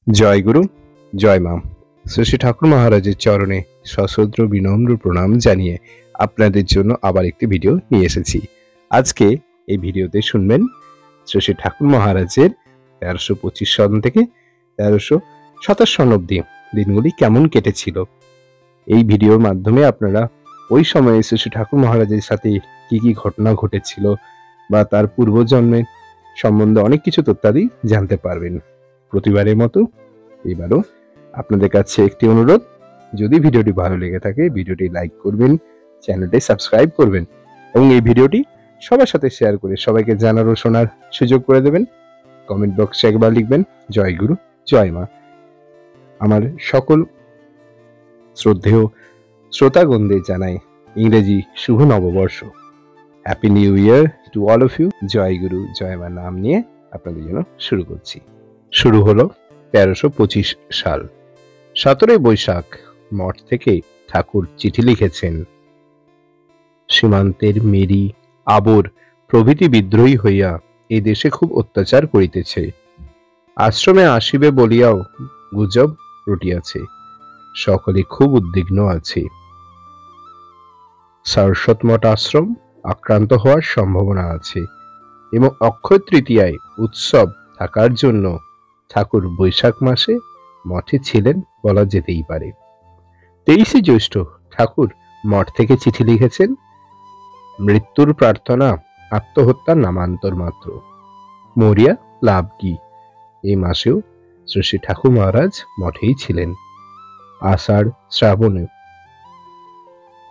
জয় গুরু, জয় মা। শ্রী শ্রী ঠাকুর মহারাজের চরণে সশ্রদ্ধ বিনম্র প্রণাম জানিয়ে আপনাদের জন্য আবার একটি ভিডিও নিয়ে এসেছি। আজকে এই ভিডিওতে শুনবেন শ্রী শ্রী ঠাকুর মহারাজের 1325 সন থেকে 1327 সন অব্দি দিনগুলি কেমন কেটেছিল। এই ভিডিওর মাধ্যমে আপনারা ওই সময়ে শ্রী শ্রী ঠাকুর মহারাজের সাথে কি কি ঘটনা ঘটেছিল বা তার পূর্বজন্মের সম্বন্ধে অনেক কিছু তথ্যাদি জানতে পারবেন। প্রতিবারের মতো এবারও আপনাদের কাছে একটি অনুরোধ, যদি ভিডিওটি ভালো লেগে থাকে ভিডিওটি লাইক করবেন, চ্যানেলটি সাবস্ক্রাইব করবেন এবং এই ভিডিওটি সবার সাথে শেয়ার করে সবাইকে জানার ও শোনার সুযোগ করে দেবেন। কমেন্ট বক্সে একবার লিখবেন জয় গুরু, জয় মা। আমার সকল শ্রদ্ধেয় শ্রোতাগণদের জানাই ইংরেজি শুভ নববর্ষ, happy new year to all of you. জয় গুরু, জয় মা নাম নিয়ে আপনাদের জন্য শুরু করছি। শুরু হলো 1325 সাল। 17 বৈশাখ মঠ থেকে ঠাকুর চিঠি লিখেছেন। সীমান্তের মেরি, আবর প্রভৃতি বিদ্রোহী হইয়া এই দেশে খুব অত্যাচার করিতেছে। আশ্রমে আসিবে বলিয়াও গুজব রটিয়াছে। সকলে খুব উদ্বিগ্ন আছে। সারস্বত মঠ আশ্রম আক্রান্ত হওয়ার সম্ভাবনা আছে এবং অক্ষয় তৃতীয়ায় উৎসব থাকার জন্য ঠাকুর বৈশাখ মাসে মঠে ছিলেন বলা যেতেই পারে। 23 জ্যৈষ্ঠ ঠাকুর মঠ থেকে চিঠি লিখেছেন। মৃত্যুর প্রার্থনা, আত্মহত্যার নামান্তর মাত্র, মরিয়া লাভ কি। এই মাসেও শ্রী শ্রী ঠাকুর মহারাজ মঠেই ছিলেন। আষাঢ় শ্রাবণে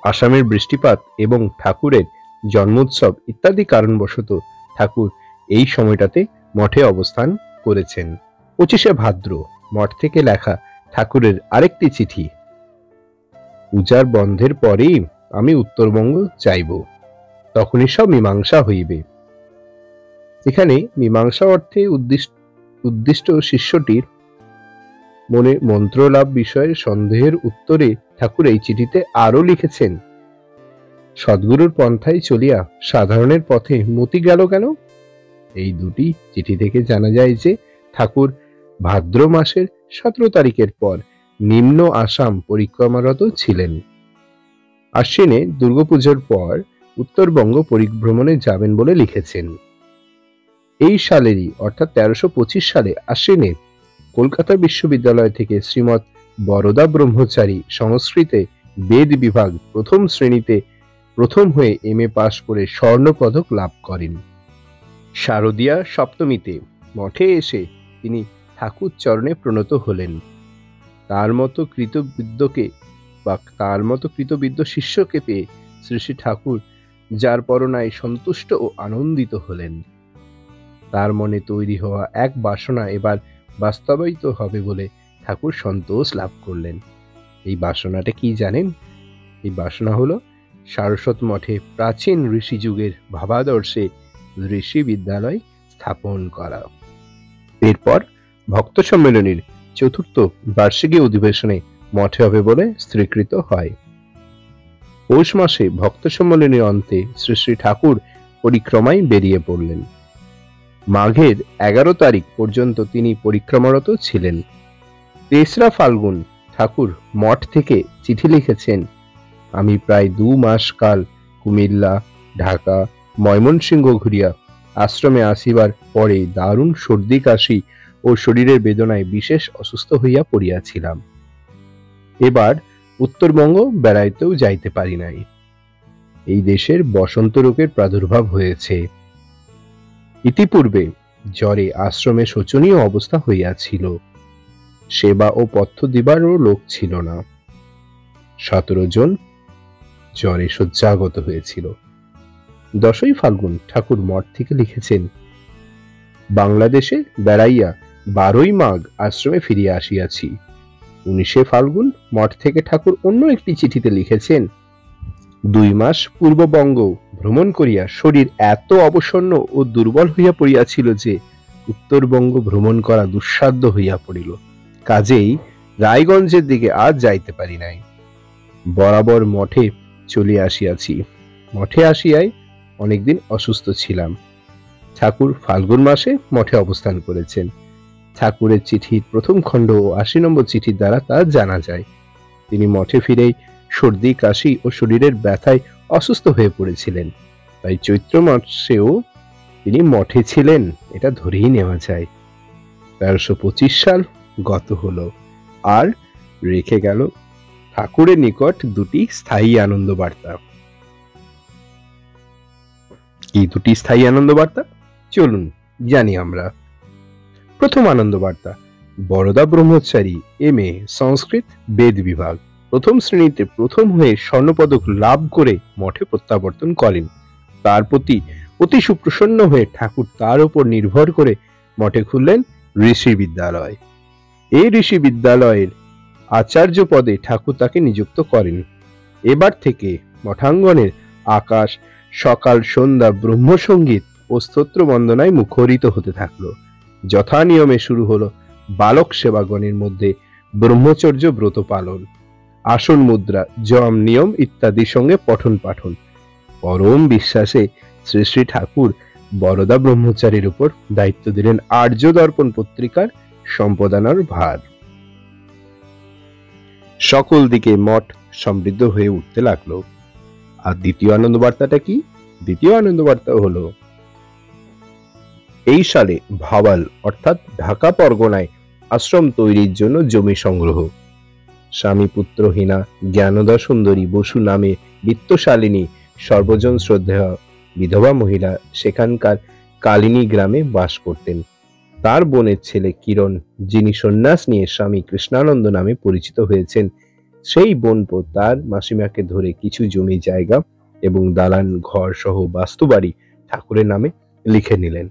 আসামের বৃষ্টিপাত এবং ঠাকুরের জন্মোৎসব ইত্যাদি কারণবশত ঠাকুর এই সময়টাতে মঠে অবস্থান করেছেন। 25 ভাদ্র মঠ থেকে লেখা ঠাকুরের আরেকটি চিঠি। পূজার বন্ধের পরেই আমি উত্তরবঙ্গ যাইব, তখনই সব মীমাংসা হইবে। এখানে মীমাংসা অর্থে উদ্দিষ্ট শিষ্যটির মনে মন্ত্র লাভ বিষয়ের সন্দেহের উত্তরে ঠাকুর এই চিঠিতে আরো লিখেছেন, সদ্গুরুর পন্থায় চলিয়া সাধারণের পথে মতি গেল কেন। এই দুটি চিঠি থেকে জানা যায় যে ঠাকুর ভাদ্র মাসের 17 তারিখের পর নিম্ন আসাম পরিক্রমারত ছিলেন। আশ্বিনে দুর্গাপুজোর পর উত্তরবঙ্গ পরিভ্রমণে যাবেন বলে লিখেছেন। এই সালেরই অর্থাৎ 1325 সালে আশ্বিনে কলকাতা বিশ্ববিদ্যালয় থেকে শ্রীমৎ বরদা ব্রহ্মচারী সংস্কৃতে বেদ বিভাগ প্রথম শ্রেণীতে প্রথম হয়ে MA পাশ করে স্বর্ণ পদক লাভ করেন। শারদীয়া সপ্তমীতে মঠে এসে তিনি ঠাকুর চরণে প্রণত হলেন। তার মতো কৃতবিদ্য শিষ্যকে পেয়ে শ্রী শ্রী ঠাকুর যার পরনায় সন্তুষ্ট ও আনন্দিত হলেন। তার মনে তৈরি হওয়া এক বাসনা এবার বাস্তবায়িত হবে বলে ঠাকুর সন্তোষ লাভ করলেন। এই বাসনাটা কি জানেন? এই বাসনা হলো সারস্বত মঠে প্রাচীন ঋষি যুগের ভাবাদর্শে ঋষি বিদ্যালয় স্থাপন করা। এরপর ভক্ত সম্মেলনীর 4র্থ বার্ষিকী অধিবেশনে মঠে হবে বলে স্থিরীকৃত হয়। পৌষ মাসে ভক্ত সম্মেলনীর অন্তে শ্রী শ্রী ঠাকুর পরিক্রমায় বেরিয়ে পড়লেন। মাঘের 11 তারিখ পর্যন্ত তিনি পরিক্রমারত ছিলেন। 3রা ফাল্গুন ঠাকুর মঠ থেকে চিঠি লিখেছেন, আমি প্রায় 2 মাস কাল কুমিল্লা, ঢাকা, ময়মনসিংহ ঘুরিয়া আশ্রমে আসিবার পরে দারুণ সর্দি কাশি ও শরীরের বেদনায় বিশেষ অসুস্থ হইয়া পড়িয়াছিলাম। এবার উত্তরবঙ্গ বেড়াইতেও যাইতে পারি নাই। এই দেশের বসন্ত রোগের প্রাদুর্ভাব হয়েছে। ইতিপূর্বে জ্বরে আশ্রমে শোচনীয় অবস্থা হইয়াছিল। সেবা ও পথ্য দিবারও লোক ছিল না। 17 জন জ্বরে শয্যাগত হয়েছিল। 10ই ফাল্গুন ঠাকুর মঠ থেকে লিখেছেন, বাংলাদেশে বেড়াইয়া 12ই মাঘ আশ্রমে ফিরিয়া আসিয়াছি। 19শে ফাল্গুন মঠ থেকে ঠাকুর অন্য একটি চিঠিতে লিখেছেন, 2 মাস পূর্ববঙ্গ ভ্রমণ করিয়া শরীর এত অবসন্ন ও দুর্বল হইয়া পড়িয়াছিল যে উত্তরবঙ্গ ভ্রমণ করা দুঃসাধ্য হইয়া পড়িল। কাজেই রায়গঞ্জের দিকে আজ যাইতে পারি নাই। বরাবর মঠে চলিয়া আসিয়াছি। মঠে আসিয়াই অনেকদিন অসুস্থ ছিলাম। ঠাকুর ফাল্গুন মাসে মঠে অবস্থান করেছেন। ঠাকুরের চিঠির প্রথম খণ্ড ও ৮০ নম্বর চিঠির দ্বারা তা জানা যায়। তিনি মঠে ফিরেই সর্দি, কাশি ও শরীরের ব্যথায় অসুস্থ হয়ে পড়েছিলেন, তাই চৈত্র মাসেও তিনি মঠে ছিলেন এটা ধরেই নেওয়া যায়। ১৩২৫ সাল গত হলো, আর রেখে গেল ঠাকুরের নিকট দুটি স্থায়ী আনন্দ বার্তা। কি দুটি স্থায়ী আনন্দ বার্তা? চলুন জানি আমরা। প্রথম আনন্দ বার্তা, বরদা ব্রহ্মচারী এম.এ. সংস্কৃত বেদ বিভাগ প্রথম শ্রেণীতে প্রথম হয়ে স্বর্ণপদক লাভ করে মঠে প্রত্যাবর্তন করেন। তার প্রতি অতি সুপ্রসন্ন হয়ে ঠাকুর তার উপর নির্ভর করে মঠে খুললেন ঋষি বিদ্যালয়। এই ঋষি বিদ্যালয়ের আচার্য পদে ঠাকুর তাকে নিযুক্ত করেন। এবার থেকে মঠাঙ্গনের আকাশ সকাল সন্ধ্যা ব্রহ্মসঙ্গীত ও স্তোত্র বন্দনায় মুখরিত হতে থাকলো। যথা নিয়মে শুরু হলো বালক সেবাগণের মধ্যে ব্রহ্মচর্য ব্রত পালন, আসন মুদ্রা, যম নিয়ম ইত্যাদির সঙ্গে পঠন পাঠন। পরম বিশ্বাসে শ্রী শ্রী ঠাকুর বরদা ব্রহ্মচারীর উপর দায়িত্ব দিলেন আর্য দর্পণ পত্রিকার সম্পাদনার ভার। সকল দিকে মঠ সমৃদ্ধ হয়ে উঠতে লাগলো। আর দ্বিতীয় আনন্দ বার্তাটা কি? দ্বিতীয় আনন্দ বার্তা হলো, এই সালে ভাওয়াল অর্থাৎ ঢাকা পরগনায় আশ্রম তৈরির জন্য জমি সংগ্রহ। স্বামী পুত্রহীনা জ্ঞানদা সুন্দরী বসু নামে বিত্তশালিনী সর্বজন শ্রদ্ধেয় বিধবা মহিলা সেখানকার কালিনী গ্রামে বাস করতেন। তার বোনের ছেলে কিরণ, যিনি সন্ন্যাস নিয়ে স্বামী কৃষ্ণানন্দ নামে পরিচিত হয়েছেন, সেই বোন তার মাসিমাকে ধরে কিছু জমি জায়গা এবং দালান ঘর সহ বাস্তুবাড়ি ঠাকুরের নামে লিখে নিলেন।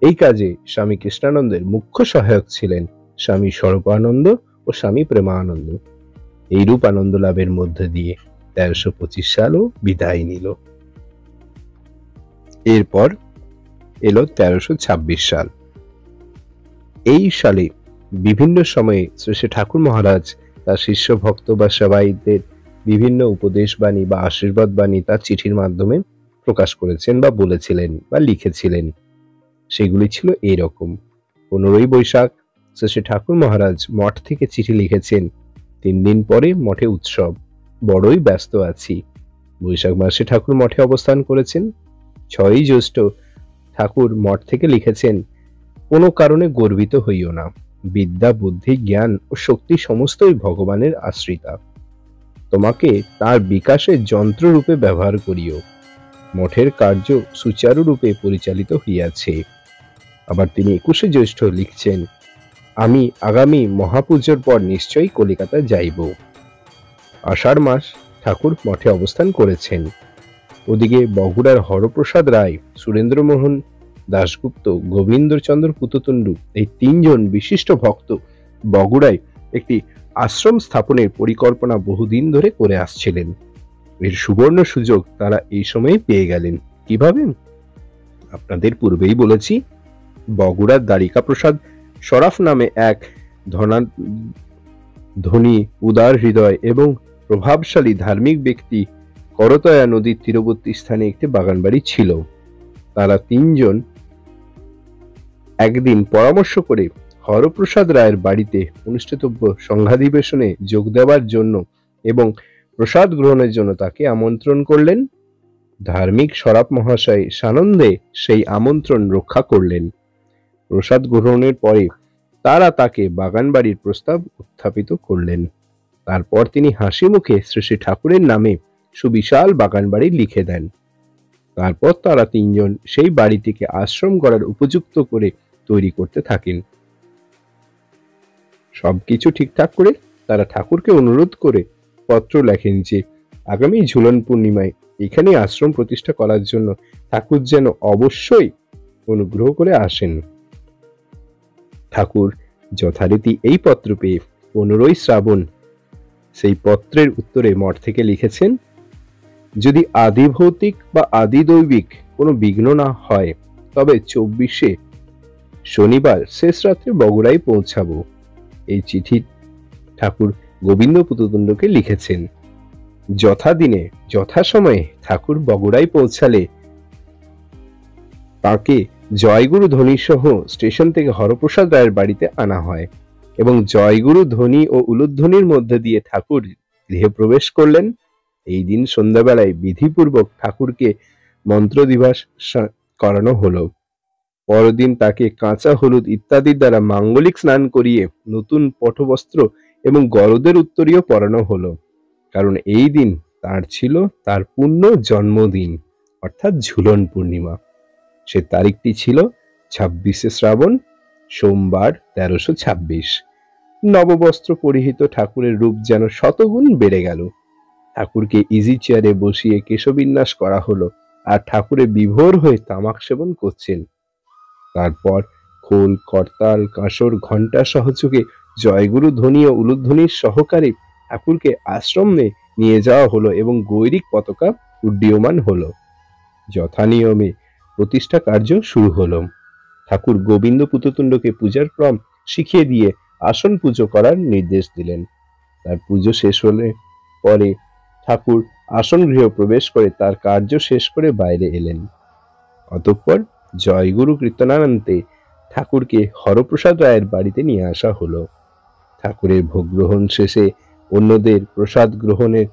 এই কাজে স্বামী কৃষ্ণানন্দের মুখ্য সহায়ক ছিলেন স্বামী স্বরূপানন্দ ও স্বামী প্রেমানন্দ। এইরূপ আনন্দ লাভের মধ্যে দিয়ে ১৩২৫ সালও বিদায় নিল। এরপর এলো ১৩২৬ সাল। এই সালে বিভিন্ন সময়ে শ্রী ঠাকুর মহারাজ তার শিষ্য ভক্ত বা সেবায়িতদের বিভিন্ন উপদেশ বাণী বা আশীর্বাদ বাণী তার চিঠির মাধ্যমে প্রকাশ করেছেন বা বলেছিলেন বা লিখেছিলেন। সেগুলি ছিল এইরকম। ১৫ই বৈশাখ শ্রী ঠাকুর মহারাজ মঠ থেকে চিঠি লিখেছেন, ৩ দিন পরে মঠে উৎসব, বড়ই ব্যস্ত আছি। বৈশাখ মাসে ঠাকুর মঠে অবস্থান করেছেন। ৬ই জ্যৈষ্ঠ ঠাকুর মঠ থেকে লিখেছেন, কোনো কারণে গর্বিত হইও না, বিদ্যা বুদ্ধি জ্ঞান ও শক্তি সমস্তই ভগবানের আশ্রিতা, তোমাকে তার বিকাশের যন্ত্ররূপে ব্যবহার করিও, মঠের কার্য সুচারুরূপে পরিচালিত হইয়াছে। আবার তিনি ২১শে জ্যৈষ্ঠ লিখছেন, আমি আগামী মহাপুজোর পর নিশ্চয়ই কলিকাতা যাইব। আষাঢ় মাস ঠাকুর মঠে অবস্থান করেছেন। ওদিকে বগুড়ার হরপ্রসাদ রায়, সুরেন্দ্রমোহন দাশগুপ্ত, গোবিন্দচন্দ্র পুততুণ্ড এই ৩ জন বিশিষ্ট ভক্ত বগুড়ায় একটি আশ্রম স্থাপনের পরিকল্পনা বহুদিন ধরে করে আসছিলেন। এর সুবর্ণ সুযোগ তারা এই সময়ে পেয়ে গেলেন। কিভাবে? আপনাদের পূর্বেই বলেছি, বগুড়ার দ্বারিকা প্রসাদ শরাফ নামে এক ধনী উদার হৃদয় এবং প্রভাবশালী ধার্মিক ব্যক্তি করতয়া নদীর তীরবর্তী স্থানে একটি বাগান বাড়ি ছিল। তারা ৩ জন একদিন পরামর্শ করে হরপ্রসাদ রায়ের বাড়িতে অনুষ্ঠিতব্য সংঘাধিবেশনে যোগ দেওয়ার জন্য এবং প্রসাদ গ্রহণের জন্য তাকে আমন্ত্রণ করলেন। ধার্মিক শরাফ মহাশয় সানন্দে সেই আমন্ত্রণ রক্ষা করলেন। প্রসাদ গ্রহণের পরে তারা তাকে বাগান বাড়ির প্রস্তাব উত্থাপিত করলেন। তারপর তিনি হাসি মুখে শ্রী শ্রী ঠাকুরের নামে সুবিশাল বাগান বাড়ি লিখে দেন। তারপর তারা ৩ জন সেই বাড়িটিকে আশ্রম করার উপযুক্ত করে তৈরি করতে থাকেন। সবকিছু ঠিকঠাক করে তারা ঠাকুরকে অনুরোধ করে পত্র লেখেন যে আগামী ঝুলন পূর্ণিমায় এখানে আশ্রম প্রতিষ্ঠা করার জন্য ঠাকুর যেন অবশ্যই অনুগ্রহ করে আসেন। ঠাকুর যথারীতি এই পত্র পেয়ে ১৫ই শ্রাবণ সেই পত্রের উত্তরে মঠ থেকে লিখেছেন, যদি আদি ভৌতিক বা আদি দৈবিক কোনো বিঘ্ন না হয় তবে ২৪শে শনিবার শেষ রাত্রে বগুড়ায় পৌঁছাবো। এই চিঠি ঠাকুর গোবিন্দ পুততুণ্ডকে লিখেছেন। যথাদিনে যথাসময়ে ঠাকুর বগুড়ায় পৌঁছালে তাকে জয়গুরু ধ্বনি সহ স্টেশন থেকে হরপ্রসাদ রায়ের বাড়িতে আনা হয় এবং জয়গুরু ধ্বনি ও উলুধ্বনির মধ্যে দিয়ে ঠাকুর গৃহে প্রবেশ করলেন। এই দিন সন্ধ্যাবেলায় বিধিপূর্বক ঠাকুরকে মন্ত্রদিবাস করানো হলো। পরদিন তাকে কাঁচা হলুদ ইত্যাদির দ্বারা মাঙ্গলিক স্নান করিয়ে নতুন পটবস্ত্র এবং গরদের উত্তরীয় পরানো হলো, কারণ এই দিন তার ছিল তার পূর্ণ জন্মদিন, অর্থাৎ ঝুলন পূর্ণিমা। সে তারিখটি ছিল 26শে শ্রাবণ, সোমবার, 1326। নববস্ত্র পরিহিত ঠাকুরের রূপ যেন শতগুণ বেড়ে গেল। ঠাকুরকে ইজি চেয়ারে বসিয়ে কেশবিন্যাস করা হলো, আর ঠাকুরে বিভোর হয়ে তামাক সেবন করছেন। তারপর খোল, করতাল, কাঁসর, ঘণ্টা সহযোগে জয়গুরু ধ্বনি ও উলুধ্বনির সহকারে ঠাকুরকে আশ্রমে নিয়ে যাওয়া হলো এবং গৈরিক পতাকা উড্ডীয়মান হলো। যথানিয়মে প্রতিষ্ঠা কার্য শুরু হলো। ঠাকুর গোবিন্দ পুততুণ্ডকে পূজার ক্রম শিখিয়ে দিয়ে আসন পুজো করার নির্দেশ দিলেন। তার পুজো শেষ হলে পরে ঠাকুর আসন গৃহ প্রবেশ করে তার কার্য শেষ করে বাইরে এলেন। অতঃপর জয়গুরু কীর্তনান্তে ঠাকুরকে হরপ্রসাদ রায়ের বাড়িতে নিয়ে আসা হলো। ঠাকুরের ভোগ গ্রহণ শেষে অন্যদের প্রসাদ গ্রহণের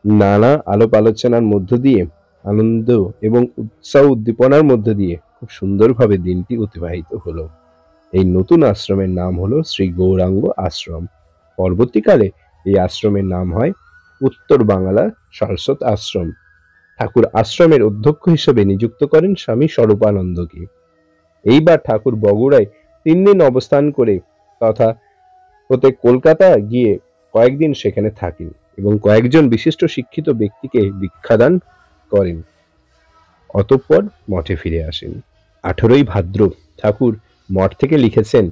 নানা আলাপ আলোচনার মধ্য দিয়ে, আনন্দ এবং উৎসাহ উদ্দীপনার মধ্য দিয়ে খুব সুন্দরভাবে দিনটি অতিবাহিত হলো। এই নতুন আশ্রমের নাম হলো শ্রী গৌরাঙ্গ আশ্রম। পরবর্তীকালে এই আশ্রমের নাম হয় উত্তর বাংলা সারস্বত আশ্রম। ঠাকুর আশ্রমের অধ্যক্ষ হিসেবে নিযুক্ত করেন স্বামী স্বরূপানন্দকে। এইবার ঠাকুর বগুড়ায় 3 দিন অবস্থান করে তথা প্রত্যেক কলকাতা গিয়ে কয়েকদিন সেখানে থাকেন এবং কয়েকজন বিশিষ্ট শিক্ষিত ব্যক্তিকে দীক্ষাদান করেন। অতঃপর মঠে ফিরে আসেন। 18ই ভাদ্র ঠাকুর মঠ থেকে লিখেছেন,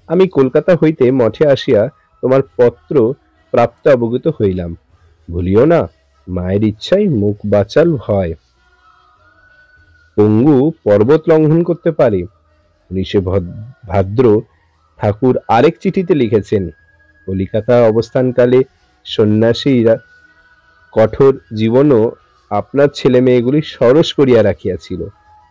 আমি কলকাতা হইতে মঠে আসিয়া তোমার পত্র প্রাপ্ত অবগত হইলাম। ভুলিও না, মায়ের ইচ্ছায় মুখ বাচাল হয়। পঙ্গু পর্বত লঙ্ঘন করতে পারে। 19শে ভাদ্র ঠাকুর আরেক চিঠিতে লিখেছেন, কলিকাতা অবস্থানকালে সন্ন্যাসীরা কঠোর জীবনও আপনার ছেলে মেয়েগুলি সরস করিয়া রাখিয়াছিল,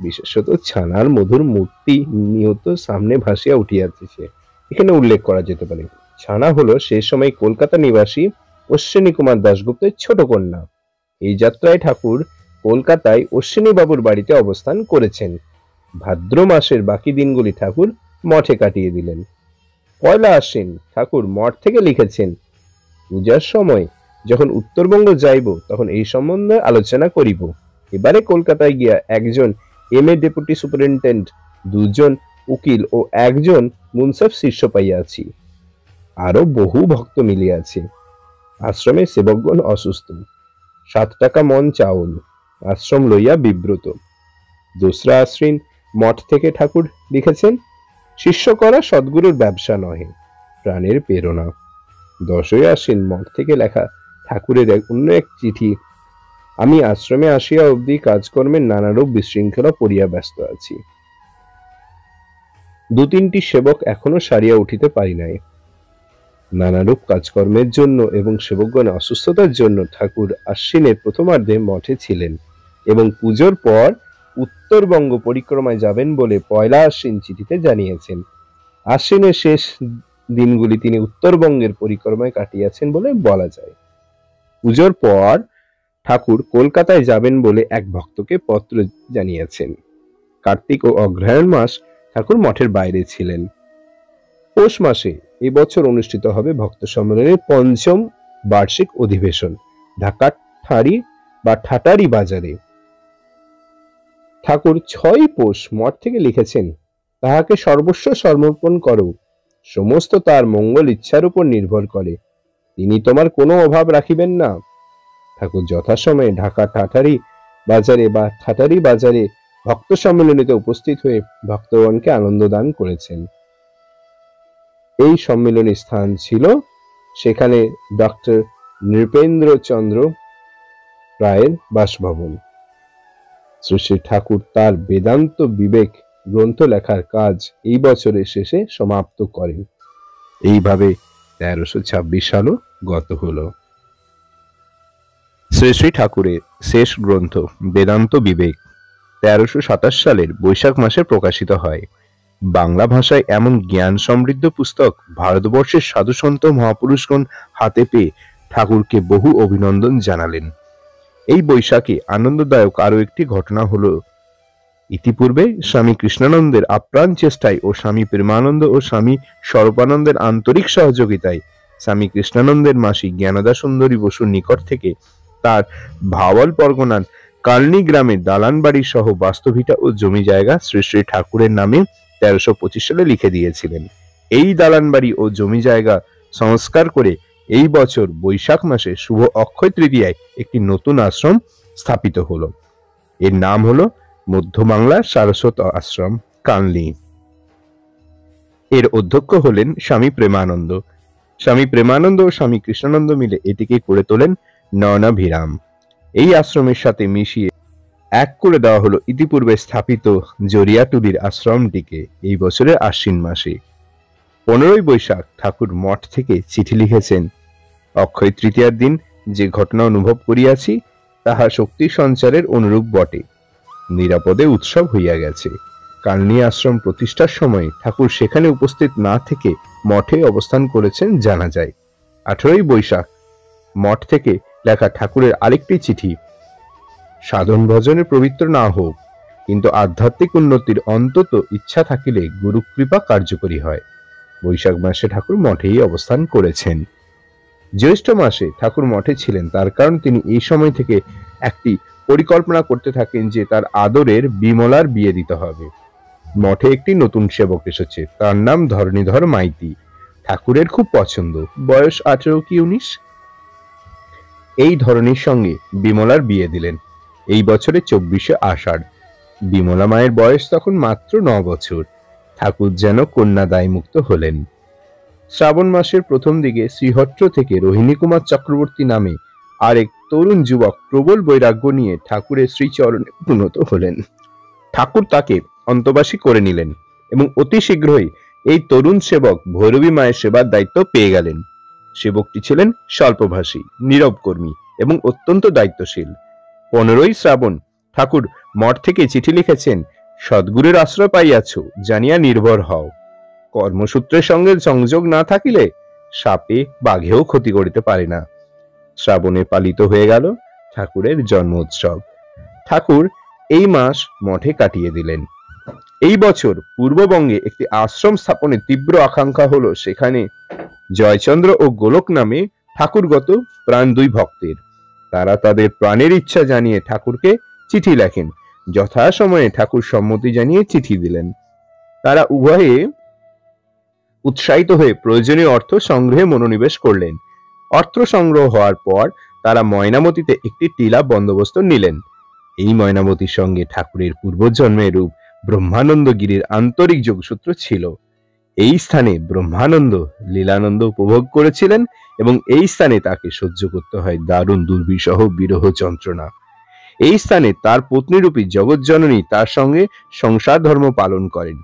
বিশেষত ছানার মধুর মূর্তি নিয়ত সামনে ভাসিয়া উঠিয়াছে। এখানে উল্লেখ করা যেতে পারে, ছানা হলো সে সময় কলকাতা নিবাসী অশ্বিনী কুমার দাশগুপ্তের ছোট কন্যা। এই যাত্রায় ঠাকুর কলকাতায় অশ্বিনী বাবুর বাড়িতে অবস্থান করেছেন। ভাদ্র মাসের বাকি দিনগুলি ঠাকুর মঠে কাটিয়ে দিলেন। 1লা আশ্বিন ঠাকুর মঠ থেকে লিখেছেন, পূজার সময় যখন উত্তরবঙ্গ যাইব তখন এই সম্বন্ধে আলোচনা করিব। এবারে কলকাতায় গিয়া একজন MA ডেপুটি সুপারিনটেন্ডেন্ট, 2 জন উকিল ও 1 জন মুনসাফ শিষ্য পাইয়াছি। আরো বহু ভক্ত মিলিয়াছে। আশ্রমে সেবকগণ অসুস্থ। 7 টাকা মন চাউল। আশ্রম লইয়া বিব্রত। 2রা আশ্বিন মঠ থেকে ঠাকুর লিখেছেন, শিষ্য করা সদ্গুরুর ব্যবসা নহে, প্রাণের প্রেরণা। 10ই আশ্বিন মঠ থেকে লেখা ঠাকুরের অন্য এক চিঠি, আমি আশ্রমে আসিয়া অবধি কাজকর্মের নানারূপ বিশৃঙ্খলা পড়িয়া ব্যস্ত আছি। 2-3টি সেবক এখনো সারিয়া উঠিতে পারি নাই। নানারূপ কাজকর্মের জন্য এবং সেবকগণের অসুস্থতার জন্য ঠাকুর আশ্বিনের প্রথমার্ধে মঠে ছিলেন এবং পুজোর পর উত্তরবঙ্গ পরিক্রমায় যাবেন বলে 1লা আশ্বিন চিঠিতে জানিয়েছেন। আশ্বিনের শেষ দিনগুলি তিনি উত্তরবঙ্গের পরিক্রমায় কাটিয়েছেন বলে বলা যায়। পুজোর পর ঠাকুর কলকাতায় যাবেন বলে এক ভক্তকে পত্র জানিয়েছেন। কার্তিক ও অগ্রহায়ণ মাস ঠাকুর মঠের বাইরে ছিলেন। পৌষ মাসে এবছর অনুষ্ঠিত হবে ভক্ত সম্মেলনের 5ম বার্ষিক অধিবেশন ঢাকার ঠাটারি বাজারে। ঠাকুর 6ই পৌষ মঠ থেকে লিখেছেন, তাহাকে সর্বস্ব সমর্পণ করো, সমস্ত তার মঙ্গল ইচ্ছার উপর নির্ভর করে, তিনি তোমার কোনো অভাব রাখিবেন না। ঠাকুর যথাসময়ে ঢাকা ঠাটারি বাজারে ভক্ত সম্মেলনীতে উপস্থিত হয়ে ভক্তগণকে আনন্দ দান করেছেন। এই সম্মেলনী স্থান ছিল সেখানে ডক্টর নৃপেন্দ্রচন্দ্র রায়ের বাসভবন। শ্রী শ্রী ঠাকুর তার বেদান্ত বিবেক গ্রন্থ লেখার কাজ এই বছরের শেষে সমাপ্ত করেন। এইভাবে 1326 সালও গত হলো। শ্রী শ্রী ঠাকুরের শেষ গ্রন্থ বেদান্ত বিবেক 1327 সালের বৈশাখ মাসে প্রকাশিত হয়। বাংলা ভাষায় এমন জ্ঞান সমৃদ্ধ পুস্তক ভারতবর্ষের সাধুসন্ত মহাপুরুষগণ হাতে পেয়ে ঠাকুরকে বহু অভিনন্দন জানালেন। এই বৈশাখে আনন্দদায়ক আরো একটি ঘটনা হলো, ইতিপূর্বে স্বামী কৃষ্ণানন্দের আপ্রাণ চেষ্টায় ও স্বামী প্রেমানন্দ ও স্বামী স্বরূপানন্দের আন্তরিক সহযোগিতায় স্বামী কৃষ্ণানন্দের মাসি জ্ঞানদা সুন্দরী বসুর নিকট থেকে তার ভাওয়াল পরগনার কালনি গ্রামে দালান বাড়ি সহ বাস্তভিটা ও জমি জায়গা শ্রী শ্রী ঠাকুরের নামে 1325 সালে লিখে দিয়েছিলেন। এই দালান বাড়ি ও জমি জায়গা সংস্কার করে এই বছর বৈশাখ মাসে শুভ অক্ষয় তৃতীয়ায় একটি নতুন আশ্রম স্থাপিত হলো। এর নাম হলো মধ্য বাংলার সারস্বত আশ্রম কানলি। এর অধ্যক্ষ হলেন স্বামী প্রেমানন্দ। স্বামী প্রেমানন্দ ও স্বামী কৃষ্ণানন্দ মিলে এটিকে করে তোলেন নয়নাভিরাম। এই আশ্রমের সাথে মিশিয়ে এক করে দেওয়া হলো ইতিপূর্বে স্থাপিত জরিয়াটুলির আশ্রমটিকে এই বছরের আশ্বিন মাসে। 15ই বৈশাখ ঠাকুর মঠ থেকে চিঠি লিখেছেন, অক্ষয় তৃতীয়ার দিন যে ঘটনা অনুভব করিয়াছি তাহা শক্তি সঞ্চারের অনুরূপ বটে। নিরাপদে উৎসব হইয়া গেছে। কালনি আশ্রম প্রতিষ্ঠার সময় ঠাকুর সেখানে উপস্থিত না থেকে মঠে অবস্থান করেছেন জানা যায়। 18ই বৈশাখ মঠ থেকে লেখা ঠাকুরের আরেকটি চিঠি, সাধন ভজনে পবিত্র না হোক, কিন্তু আধ্যাত্মিক উন্নতির অন্তত ইচ্ছা থাকিলে গুরুকৃপা কার্যকরী হয়। বৈশাখ মাসে ঠাকুর মঠেই অবস্থান করেছেন। জ্যৈষ্ঠ মাসে ঠাকুর মঠে ছিলেন, তার কারণ তিনি এই সময় থেকে একটি পরিকল্পনা করতে থাকেন যে তার আদরের বিমলার বিয়ে দিতে হবে। মঠে একটি নতুন সেবক এসেছে, তার নাম ধরণীধর মাইতি। ঠাকুরের খুব পছন্দ, বয়স 18 কি 19। এই ধরনীর সঙ্গে বিমলার বিয়ে দিলেন এই বছরে 24শে আষাঢ়। বিমলা মায়ের বয়স তখন মাত্র 9 বছর। ঠাকুর যেন কন্যা দায়মুক্ত হলেন। শ্রাবণ মাসের প্রথম দিকে শ্রীহট্ট থেকে রোহিণী কুমার চক্রবর্তী নামে আরেক তরুণ যুবক প্রবল বৈরাগ্য নিয়ে ঠাকুরের শ্রীচরণে প্রণত হলেন। ঠাকুর তাকে অন্তবাসী করে নিলেন এবং অতি শীঘ্রই এই তরুণ সেবক ভৈরবী মায়ের সেবার দায়িত্ব পেয়ে গেলেন। সেবকটি ছিলেন স্বল্পভাষী, নীরব কর্মী এবং অত্যন্ত দায়িত্বশীল। 15ই শ্রাবণ ঠাকুর মঠ থেকে চিঠি লিখেছেন, সদ্গুরুর আশ্রয় পাইয়াছ, জানিয়া নির্ভর হও। কর্মসূত্রের সঙ্গে সংযোগ না থাকিলে সাপে বাঘেও ক্ষতি করিতে পারে না। শ্রাবণে পালিত হয়ে গেল ঠাকুরের জন্মোৎসব। ঠাকুর এই মাস মঠে কাটিয়ে দিলেন। এই বছর পূর্ববঙ্গে একটি আশ্রম স্থাপনের তীব্র আকাঙ্ক্ষা হলো। সেখানে জয়চন্দ্র ও গোলক নামে ঠাকুরগত প্রাণ 2 ভক্তের। তারা তাদের প্রাণের ইচ্ছা জানিয়ে ঠাকুরকে চিঠি লেখেন। যথাসময়ে ঠাকুর সম্মতি জানিয়ে চিঠি দিলেন। তারা উভয়ে উৎসাহিত হয়ে প্রয়োজনীয় অর্থ সংগ্রহে মনোনিবেশ করলেন। অর্থ সংগ্রহ হওয়ার পর তারা ময়নামতিতে একটি টিলা বন্দোবস্ত নিলেন। এই ময়নামতির সঙ্গে ঠাকুরের পূর্বজন্মের রূপ ব্রহ্মানন্দ গিরির আন্তরিক যোগসূত্র ছিল। এই স্থানে ব্রহ্মানন্দ লীলানন্দ উপভোগ করেছিলেন এবং এই স্থানে তাকে সহ্য করতে হয় দারুণ দুর্বিষহ বিরহ যন্ত্রণা। এই স্থানে তার পত্নীরূপী জগৎজননী তার সঙ্গে সংসার ধর্ম পালন করেন।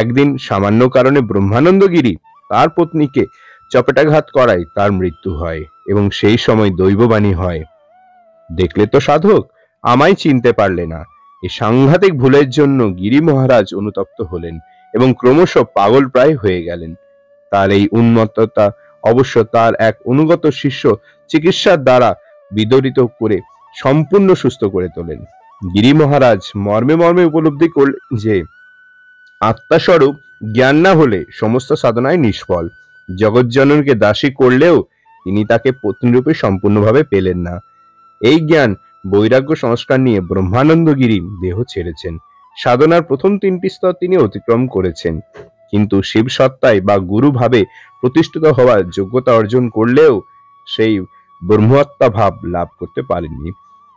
একদিন সামান্য কারণে ব্রহ্মানন্দ গিরি তার পত্নীকে চপেটাঘাত করায় তার মৃত্যু হয় এবং সেই সময় দৈববাণী হয়, দেখলে তো সাধক, আমায় চিনতে পারলে না। এই সাংঘাতিক ভুলের জন্য গিরি মহারাজ অনুতপ্ত হলেন এবং ক্রমশ পাগল প্রায় হয়ে গেলেন। তার এই উন্মত্ততা অবশ্য তার এক অনুগত শিষ্য চিকিৎসার দ্বারা বিদরিত করে সম্পূর্ণ সুস্থ করে তোলেন। গিরি মহারাজ মর্মে মর্মে উপলব্ধি করলেন যে আত্মাস্বরূপ জ্ঞান না হলে সমস্ত সাধনায় নিষ্ফল। জগৎজননীকে দাসী করলেও তিনি তাকে পত্নীরূপে সম্পূর্ণভাবে পেলেন না। এই জ্ঞান বৈরাগ্য সংস্কার নিয়ে ব্রহ্মানন্দ গিরি দেহ ছেড়েছেন। সাধনার প্রথম 3টি স্তর তিনি অতিক্রম করেছেন, কিন্তু শিব সত্তায় বা গুরু ভাবে প্রতিষ্ঠিত হওয়ার যোগ্যতা অর্জন করলেও সেই ব্রহ্মত্তা ভাব লাভ করতে পারেননি।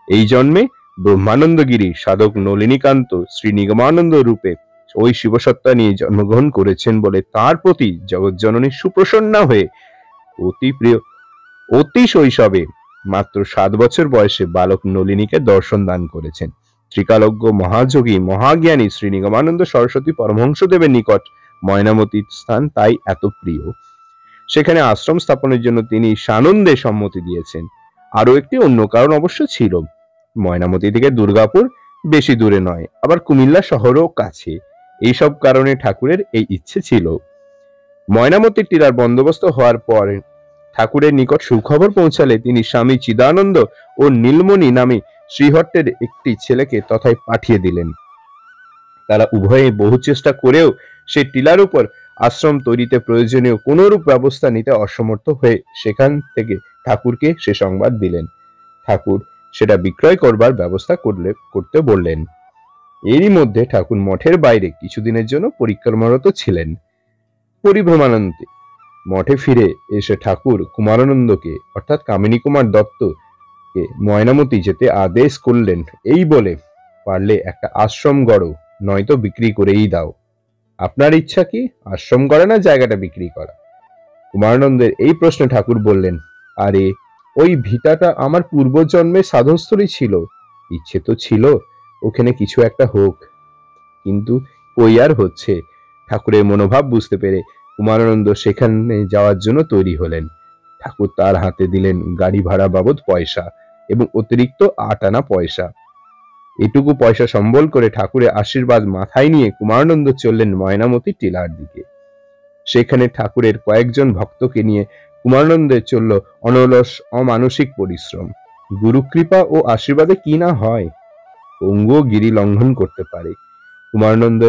এই জন্মে ব্রহ্মানন্দ গিরি সাধক নলিনীকান্ত শ্রী নিগমানন্দ রূপে ওই শিবসত্তা নিয়ে জন্মগ্রহণ করেছেন বলে তার প্রতি জগৎজননী সুপ্রসন্না হয়ে অতি শৈশবে মাত্র 7 বছর বয়সে বালক নলিনীকে দর্শন দান করেছেন। ত্রিকালজ্ঞ মহাযোগী মহাজ্ঞানী শ্রী নিগমানন্দ সরস্বতী পরমহংসদেবের নিকট ময়নামতির স্থান তাই এত প্রিয়। সেখানে আশ্রম স্থাপনের জন্য তিনি সানন্দে সম্মতি দিয়েছেন। আরো একটি অন্য কারণ অবশ্য ছিল। ময়নামতি থেকে দুর্গাপুর বেশি দূরে নয়, আবার কুমিল্লা শহরও কাছে। এইসব কারণে ঠাকুরের এই ইচ্ছে ছিল। ময়নামতির টিলার বন্দোবস্ত হওয়ার পর ঠাকুরের নিকট সুখবর পৌঁছালে তিনি স্বামী চিদানন্দ ও নীলমণি নামে শ্রীহট্টের একটি ছেলেকে তথায় পাঠিয়ে দিলেন। তারা উভয়ে বহু চেষ্টা করেও সেই টিলার উপর আশ্রম তৈরিতে প্রয়োজনীয় কোনরূপ ব্যবস্থা নিতে অসমর্থ হয়ে সেখান থেকে ঠাকুরকে সে সংবাদ দিলেন। ঠাকুর সেটা বিক্রয় করবার ব্যবস্থা করতে বললেন। এরই মধ্যে ঠাকুর মঠের বাইরে কিছুদিনের জন্য পরিক্রমারত ছিলেন। পরিভ্রমানন্তে মঠে ফিরে এসে ঠাকুর কুমারানন্দকে অর্থাৎ কামিনী কুমার দত্তকে ময়নামতি যেতে আদেশ করলেন, এই বলে, পারলে একটা আশ্রম গড়ো, নয়তো বিক্রি করেই দাও। আপনার ইচ্ছা কি, আশ্রম গড়া না জায়গাটা বিক্রি করা? কুমারানন্দের এই প্রশ্নে ঠাকুর বললেন, আরে ওই ভিটাটা আমার পূর্বজন্মের সাধনস্থলী ছিল, ইচ্ছে তো ছিল ওখানে কিছু একটা হোক, কিন্তু ওই আর হচ্ছে। ঠাকুরের মনোভাব বুঝতে পেরে কুমারানন্দ সেখানে যাওয়ার জন্য তৈরি হলেন। ঠাকুর তার হাতে দিলেন গাড়ি ভাড়া বাবদ পয়সা এবং অতিরিক্ত 8 আনা পয়সা। এটুকু পয়সা সম্বল করে ঠাকুরের আশীর্বাদ মাথায় নিয়ে কুমারানন্দ চললেন ময়নামতি টিলার দিকে। সেখানে ঠাকুরের কয়েকজন ভক্তকে নিয়ে কুমারানন্দের চলল অনলস অমানসিক পরিশ্রম। গুরুকৃপা ও আশীর্বাদে কি না হয়, পঙ্গু গিরি লঙ্ঘন করতে পারে। কুমারানন্দ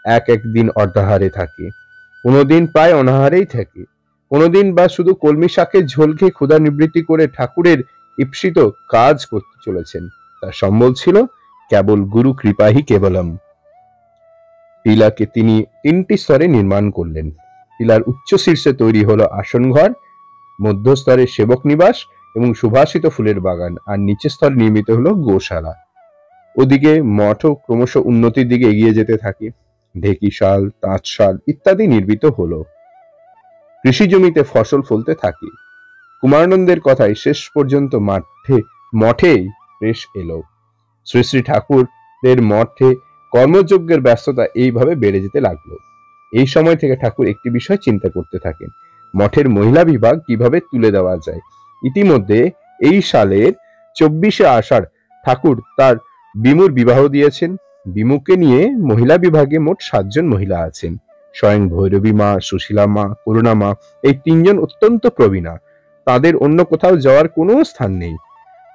এক দিন অর্ধাহারে থাকে, কোনোদিন প্রায় অনাহারেই থাকে, কোনোদিন বা শুধু কলমি শাকের ঝোল খেয়ে ক্ষুধা নিবৃত্তি করে ঠাকুরের ঈপ্সিত কাজ করতে চলেছেন। তার সম্বল ছিল কেবল গুরু কৃপাহি কেবলম। টিলাকে তিনি 3টি স্তরে নির্মাণ করলেন। টিলার উচ্চ শীর্ষে তৈরি হলো আসন ঘর, মধ্যস্তরে সেবক নিবাস এবং সুভাষিত ফুলের বাগান, আর নিচের স্তরে নির্মিত হলো গোশালা। ওদিকে মঠও ক্রমশ উন্নতির দিকে এগিয়ে যেতে থাকে। ঢেকিশাল, তাঁতশাল ইত্যাদি নির্মিত হলো। কৃষি জমিতে ফসল ফলতে থাকে। কুমারানন্দের কথায় শেষ পর্যন্ত মঠেই রেশ এলো। শ্রী শ্রী ঠাকুরের মঠে কর্মযজ্ঞের ব্যস্ততা এইভাবে বেড়ে যেতে লাগলো। এই সময় থেকে ঠাকুর একটি বিষয় চিন্তা করতে থাকেন, মঠের মহিলা বিভাগ কিভাবে তুলে দেওয়া যায়। ইতিমধ্যে এই সালের 24শে আষাঢ় ঠাকুর তার বিমুর বিবাহ দিয়েছেন। বিমুকে নিয়ে মহিলা বিভাগে মোট 7 জন মহিলা আছেন। স্বয়ং ভৈরবী মা, সুশীলা মা, করুণা মা, এই 3 জন অত্যন্ত প্রবীণা। তাদের অন্য কোথাও যাওয়ার কোনো স্থান নেই।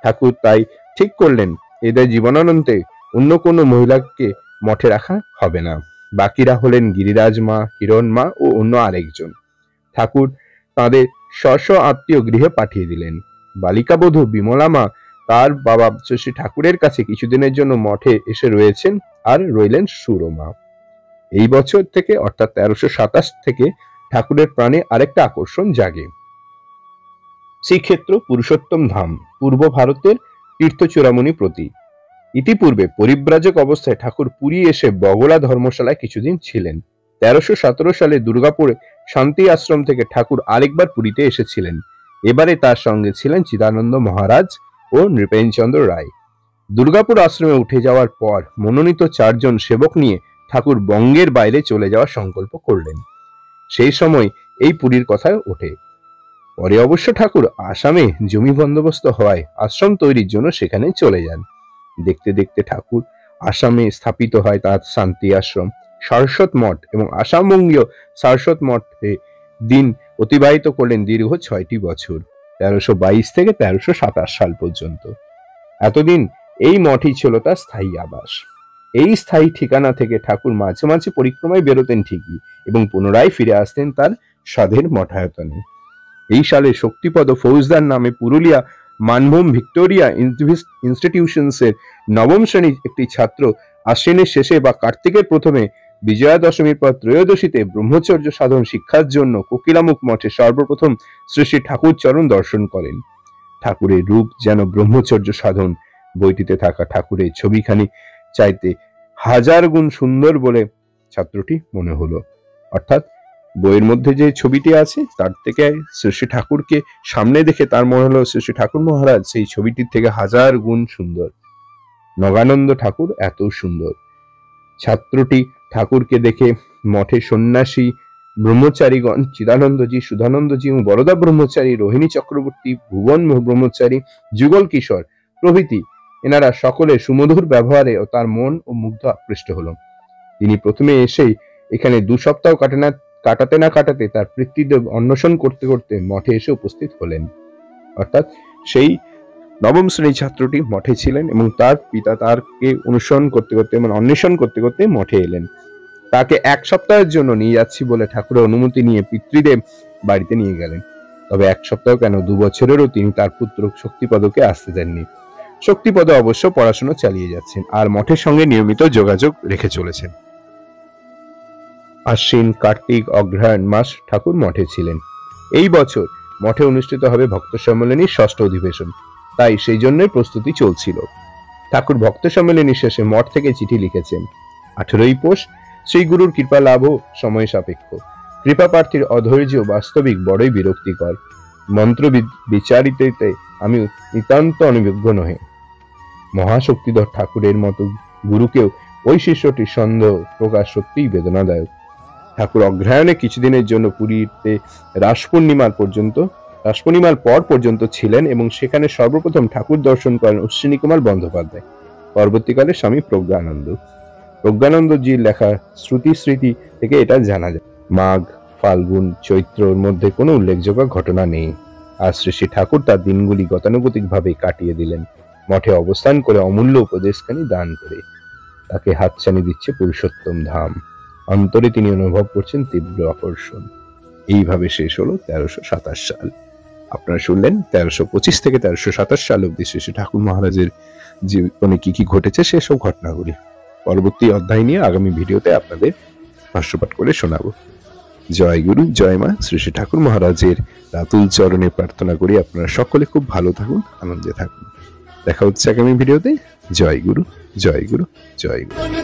ঠাকুর তাই ঠিক করলেন, এদের জীবনানন্তে অন্য কোনো মহিলাকে মঠে রাখা হবে না। বাকিরা হলেন গিরিরাজ মা, হিরণ মা ও অন্য আরেকজন। ঠাকুর তাদের স্ব আত্মীয় গৃহে পাঠিয়ে দিলেন। বালিকা বধূ বিমলা মা তার বাবা শ্রী ঠাকুরের কাছে কিছুদিনের জন্য মঠে এসে রয়েছেন, আর রইলেন সুরমা। এই বছর থেকে অর্থাৎ 1327 থেকে ঠাকুরের প্রাণে আরেকটা আকর্ষণ জাগে। শ্রীক্ষেত্র পুরুষোত্তম ধাম পূর্ব ভারতের তীর্থচূড়ামণি প্রতীক। ইতিপূর্বে পরিব্রাজক অবস্থায় ঠাকুর পুরী এসে বগলা ধর্মশালায় কিছুদিন ছিলেন। 1317 সালে দুর্গাপুরে শান্তি আশ্রম থেকে ঠাকুর আরেকবার পুরীতে এসেছিলেন। এবারে তার সঙ্গে ছিলেন চিদানন্দ মহারাজ ও নৃপেনচন্দ্র রায়। দুর্গাপুর আশ্রমে উঠে যাওয়ার পর মনোনীত 4 জন সেবক নিয়ে ঠাকুর বঙ্গের বাইরে চলে যাওয়ার সংকল্প করলেন। সেই সময় এই পুরীর কথা ওঠে। পরে অবশ্য ঠাকুর আসামে জমি বন্দোবস্ত হওয়ায় আশ্রম তৈরির জন্য সেখানে চলে যান। দেখতে দেখতে ঠাকুর আসামে স্থাপিত হয় তার শান্তি আশ্রম, সারস্বত মঠ এবং আসামবঙ্গীয় সারস্বত মঠে দিন অতিবাহিত করলেন দীর্ঘ 6টি বছর, 1322 থেকে 1327 সাল পর্যন্ত। এতদিন এই মঠই ছিল তার স্থায়ী আবাস। এই স্থায়ী ঠিকানা থেকে ঠাকুর মাঝে মাঝে পরিক্রমায় বেরোতেন ঠিকই, এবং পুনরায় ফিরে আসতেন তার স্বাধীন মঠায়তনে। এই সালে শক্তিপদ ফৌজদার নামে পুরুলিয়া মানভূম ভিক্টোরিয়া ইনস্টিটিউশনসের 9ম শ্রেণীর একটি ছাত্র আশ্বিনের শেষে বা কার্তিকের প্রথমে বিজয়া দশমীর পর ত্রয়োদশীতে ব্রহ্মচর্য সাধন শিক্ষার জন্য কোকিলামুখ মঠে সর্বপ্রথম শ্রী শ্রী ঠাকুর চরণ দর্শন করেন। ঠাকুরের রূপ যেন ব্রহ্মচর্য সাধন, বইটিতে থাকা ঠাকুরের ছবিখানি চাইতে 1000 গুণ সুন্দর বলে ছাত্রটি মনে হলো। অর্থাৎ বইয়ের মধ্যে যে ছবিটি আছে তার থেকে শ্রী শ্রী ঠাকুরকে সামনে দেখে তার মনে হলো শ্রী শ্রী ঠাকুর মহারাজ সেই ছবিটির থেকে 1000 গুণ সুন্দর। নগানন্দ ঠাকুর এত সুন্দর। ছাত্রটি ঠাকুরকে দেখে মঠে সন্ন্যাসী ব্রহ্মচারীগণ চিদানন্দজি, সুধানন্দজি এবং বরদা ব্রহ্মচারী, রোহিণী চক্রবর্তী, ভুবন ব্রহ্মচারী, যুগল কিশোর প্রভৃতি এনারা সকলে সুমধুর ব্যবহারে ও তার মন ও মুগ্ধ আকৃষ্ট হলো। তিনি প্রথমে এসেই এখানে 2 সপ্তাহ কাটাতে না কাটাতে তার পিতৃদেব অন্বেষণ করতে করতে মঠে এসে উপস্থিত হলেন। অর্থাৎ সেই নবম শ্রেণীর ছাত্রটি মঠে ছিলেন এবং তার পিতা তারকে অনুসরণ করতে করতে মানে অন্বেষণ করতে করতে মঠে এলেন। তাকে 1 সপ্তাহের জন্য নিয়ে যাচ্ছি বলে ঠাকুরের অনুমতি নিয়ে পিতৃদেব বাড়িতে নিয়ে গেলেন। তবে 1 সপ্তাহ কেন 2 বছরেরও তিনি তার পুত্র শক্তিপদকে আসতে দেননি। শক্তিপদ অবশ্য পড়াশোনা চালিয়ে যাচ্ছেন আর মঠের সঙ্গে নিয়মিত যোগাযোগ রেখে চলেছেন। আশ্বিন, কার্তিক, অগ্রহায়ণ মাস ঠাকুর মঠে ছিলেন। এই বছর মঠে অনুষ্ঠিত হবে ভক্ত সম্মেলনীর 6ষ্ঠ অধিবেশন, তাই সেই জন্যই প্রস্তুতি চলছিল। ঠাকুর ভক্ত সম্মেলনী শেষে মঠ থেকে চিঠি লিখেছেন, 18ই পৌষ শ্রী গুরুর কৃপা লাভও সময় সাপেক্ষ। কৃপা প্রার্থীর অধৈর্য বাস্তবিক বড়ই বিরক্তিকর। মন্ত্র বিচারিতে আমি নিতান্ত অনভিজ্ঞ নহে। মহাশক্তিধর ঠাকুরের মতো গুরুকেও ওই শিষ্যটির সন্দেহ প্রকাশ সত্যিই বেদনাদায়ক। ঠাকুর অগ্রহায়ণে কিছুদিনের জন্য পুরীতে রাস পূর্ণিমার পর পর্যন্ত ছিলেন এবং সেখানে সর্বপ্রথম ঠাকুর দর্শন করেন অশ্বিনী কুমার বন্দ্যোপাধ্যায়, পরবর্তীকালে স্বামী প্রজ্ঞানন্দজির লেখা স্মৃতি থেকে এটা জানা যায়। মাঘ, ফাল্গুন, চৈত্রর মধ্যে কোনো উল্লেখযোগ্য ঘটনা নেই। আর শ্রী ঠাকুর তার দিনগুলি গতানুগতিক ভাবে কাটিয়ে দিলেন, মঠে অবস্থান করে অমূল্য উপদেশখানি দান করে। তাকে হাতছানি দিচ্ছে পুরুষোত্তম ধাম। অন্তরে তিনি অনুভব করছেন তীব্র আকর্ষণ। এইভাবে শেষ হলো 1327 সাল। আপনারা শুনলেন 1325 থেকে 1327 সাল অব্দি শ্রী ঠাকুর মহারাজের জীবনে কি কি ঘটেছে সেসব ঘটনাগুলি। পরবর্তী অধ্যায় নিয়ে আগামী ভিডিওতে আপনাদের ভাষ্যপাঠ করে শোনাবো। জয় গুরু, জয় মা। শ্রী ঠাকুর মহারাজের রাতুল চরণে প্রার্থনা করি আপনারা সকলে খুব ভালো থাকুন, আনন্দে থাকুন। দেখা হচ্ছে আগামী ভিডিওতে। জয় গুরু, জয় গুরু, জয় গুরু।